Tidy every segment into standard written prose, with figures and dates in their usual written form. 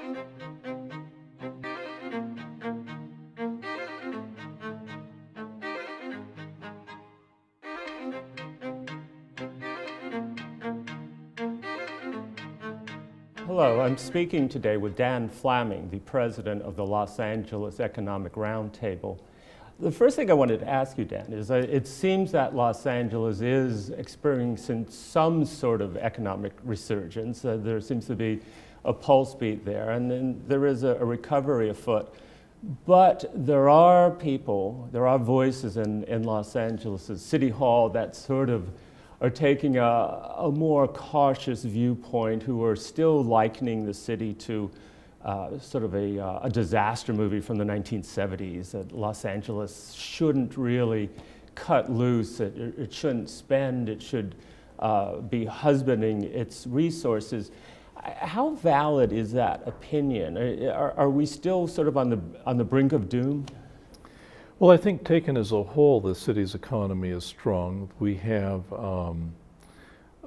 Hello, I'm speaking today with Dan Flaming, the president of the Los Angeles Economic Roundtable. The first thing I wanted to ask you, Dan, is it seems that Los Angeles is experiencing some sort of economic resurgence. There seems to be a pulse beat there, and then there is a recovery afoot. But there are people, there are voices in Los Angeles' City Hall that sort of are taking a more cautious viewpoint, who are still likening the city to sort of a disaster movie from the 1970s, that Los Angeles shouldn't really cut loose, it shouldn't spend, it should be husbanding its resources. How valid is that opinion? Are we still sort of on the brink of doom? Well, I think taken as a whole, the city's economy is strong. We have,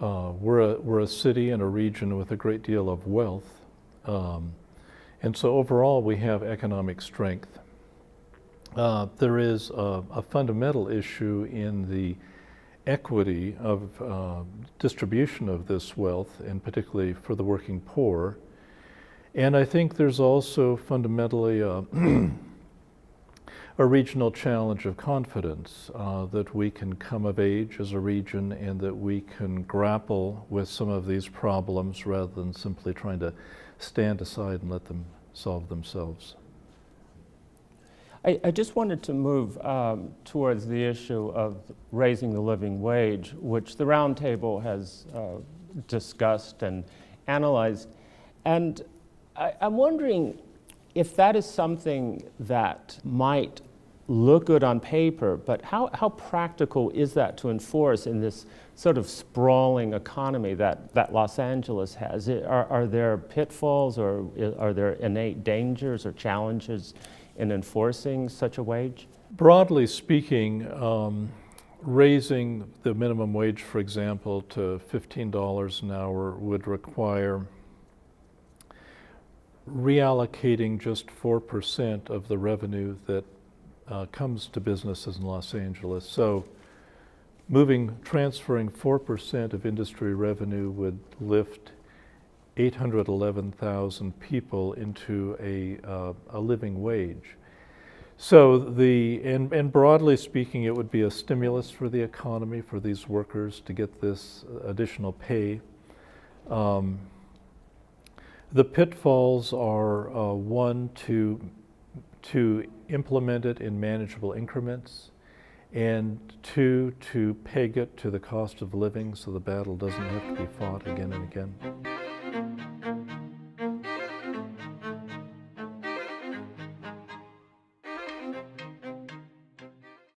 we're a city and a region with a great deal of wealth. And so overall, we have economic strength. There is a fundamental issue in the equity of distribution of this wealth, and particularly for the working poor. And I think there's also fundamentally a regional challenge of confidence, that we can come of age as a region and that we can grapple with some of these problems rather than simply trying to stand aside and let them solve themselves. I just wanted to move towards the issue of raising the living wage, which the Roundtable has discussed and analyzed. And I'm wondering if that is something that might look good on paper, but how practical is that to enforce in this sort of sprawling economy that Los Angeles has? Are there pitfalls, or are there innate dangers or challenges in enforcing such a wage? Broadly speaking, raising the minimum wage, for example, to $15 an hour would require reallocating just 4% of the revenue that comes to businesses in Los Angeles. So transferring 4% of industry revenue would lift 811,000 people into a living wage. So and broadly speaking, it would be a stimulus for the economy, for these workers to get this additional pay. The pitfalls are one, to implement it in manageable increments, and two, to peg it to the cost of living so the battle doesn't have to be fought again and again.